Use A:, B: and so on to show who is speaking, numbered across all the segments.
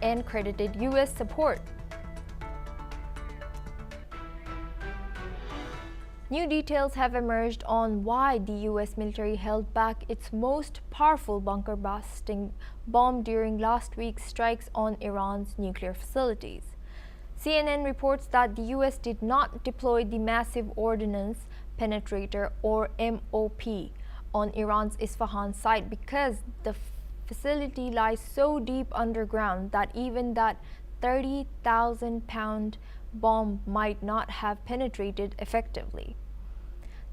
A: and credited U.S. support. New details have emerged on why the U.S. military held back its most powerful bunker-busting bomb during last week's strikes on Iran's nuclear facilities. CNN reports that the U.S. did not deploy the Massive Ordnance Penetrator, or MOP, on Iran's Isfahan site because the facility lies so deep underground that even that 30,000-pound bomb might not have penetrated effectively.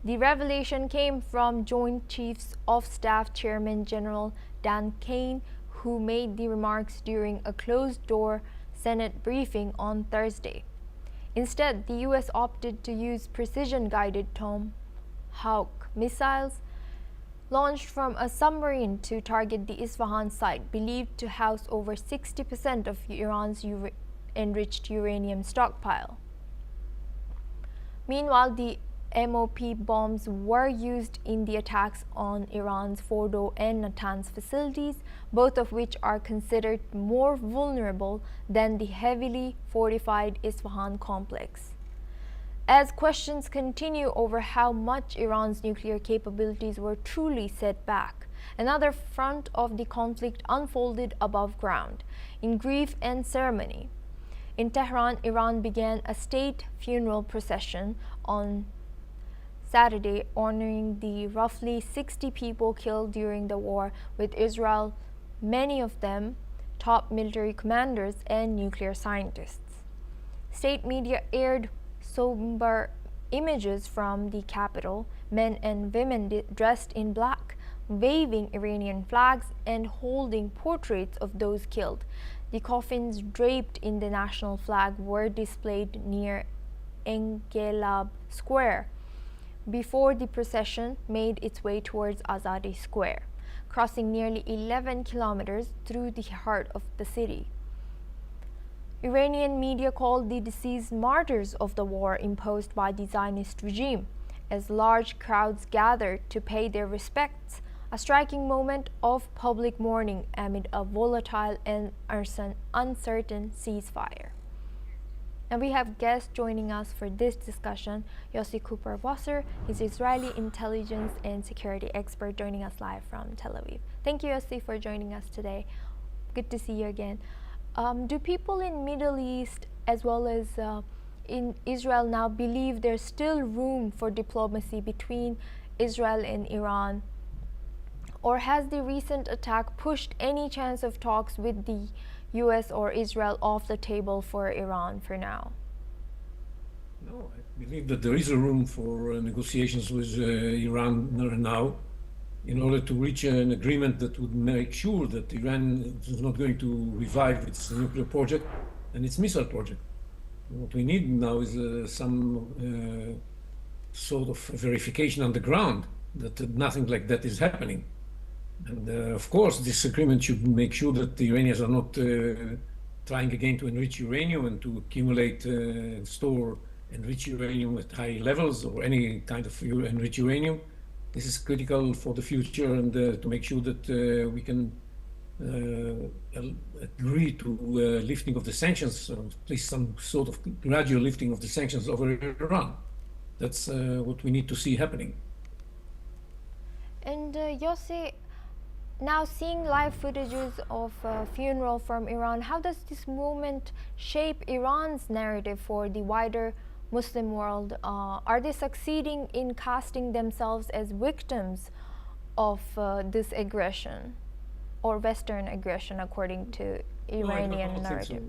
A: The revelation came from Joint Chiefs of Staff Chairman General Dan Kane, who made the remarks during a closed-door Senate briefing on Thursday. Instead, the U.S. opted to use precision-guided Tomahawk missiles launched from a submarine to target the Isfahan site, believed to house over 60% of Iran's enriched uranium stockpile. Meanwhile, the MOP bombs were used in the attacks on Iran's Fordo and Natanz facilities, both of which are considered more vulnerable than the heavily fortified Isfahan complex. As questions continue over how much Iran's nuclear capabilities were truly set back, another front of the conflict unfolded above ground, in grief and ceremony. In Tehran, Iran began a state funeral procession on Saturday, honoring the roughly 60 people killed during the war with Israel, many of them top military commanders and nuclear scientists. State media aired somber images from the capital, men and women dressed in black, waving Iranian flags and holding portraits of those killed. The coffins draped in the national flag were displayed near Engelab Square before the procession made its way towards Azadi Square, crossing nearly 11 kilometers through the heart of the city. Iranian media called the deceased martyrs of the war imposed by the Zionist regime, as large crowds gathered to pay their respects, a striking moment of public mourning amid a volatile and uncertain ceasefire. And we have guests joining us for this discussion. Yossi Cooper-Wasser is Israeli intelligence and security expert, joining us live from Tel Aviv. Thank you, Yossi, for joining us today. Good to see you again. Do people in Middle East as well as in Israel now believe there's still room for diplomacy between Israel and Iran? Or has the recent attack pushed any chance of talks with the U.S. or Israel off the table for Iran for now?
B: No, I believe that there is a room for negotiations with Iran now in order to reach an agreement that would make sure that Iran is not going to revive its nuclear project and its missile project. What we need now is some sort of verification on the ground that nothing like that is happening. And of course, this agreement should make sure that the Iranians are not trying again to enrich uranium and to accumulate, store enriched uranium at high levels or any kind of enriched uranium. This is critical for the future and to make sure that we can agree to lifting of the sanctions, or at least some sort of gradual lifting of the sanctions over Iran. That's what we need to see happening.
A: And Yossi, now seeing live footages of a funeral from Iran, how does this movement shape Iran's narrative for the wider Muslim world? Are they succeeding in casting themselves as victims of this aggression or Western aggression, according to Iranian narrative?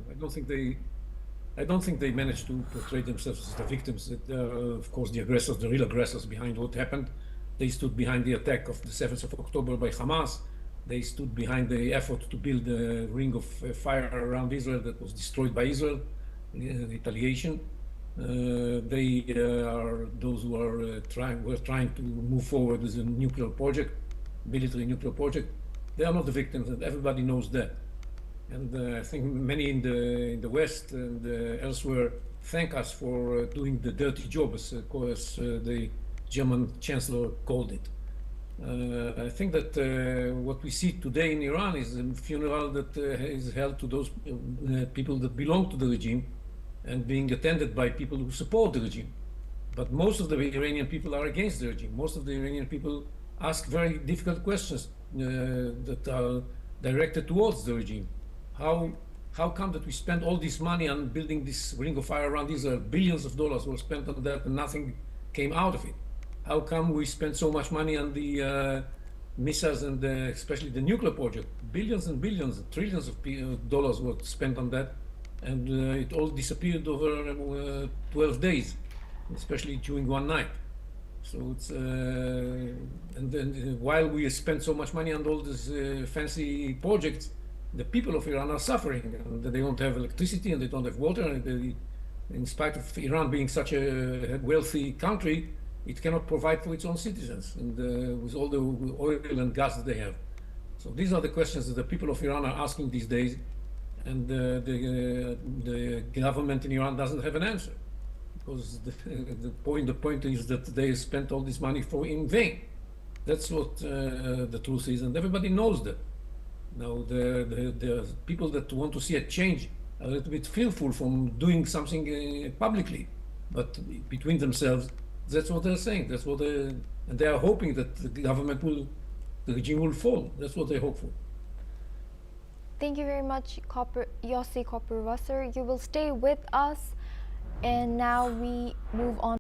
B: I don't think they managed to portray themselves as the victims. Of course, the aggressors, the real aggressors behind what happened, they stood behind the attack of the 7th of October by Hamas. They stood behind the effort to build a ring of fire around Israel that was destroyed by Israel, retaliation. They are those who are trying to move forward with a nuclear project, military nuclear project. They are not the victims, and everybody knows that. And I think many in the West and elsewhere thank us for doing the dirty job, as the German Chancellor called it. I think that what we see today in Iran is a funeral that is held to those people that belong to the regime and being attended by people who support the regime. But most of the Iranian people are against the regime. Most of the Iranian people ask very difficult questions that are directed towards the regime. How come that we spend all this money on building this ring of fire around Israel? Billions of dollars were spent on that and nothing came out of it. How come we spend so much money on the missiles and especially the nuclear project? Billions and billions, trillions of dollars were spent on that, and it all disappeared over 12 days, especially during one night. So it's and then while we spend so much money on all these fancy projects, the people of Iran are suffering, and they don't have electricity and they don't have water. And they, in spite of Iran being such a wealthy country, it cannot provide for its own citizens, and with all the oil and gas that they have. So these are the questions that the people of Iran are asking these days, and the government in Iran doesn't have an answer, because the point is that they spent all this money in vain. That's what the truth is, and everybody knows that. Now, the people that want to see a change are a little bit fearful from doing something publicly, but between themselves, that's what they're saying. That's what and they are hoping that the regime will fall. That's what they hope for.
A: Thank you very much, Yossi Copper-Wasser. You will stay with us, and now we move on.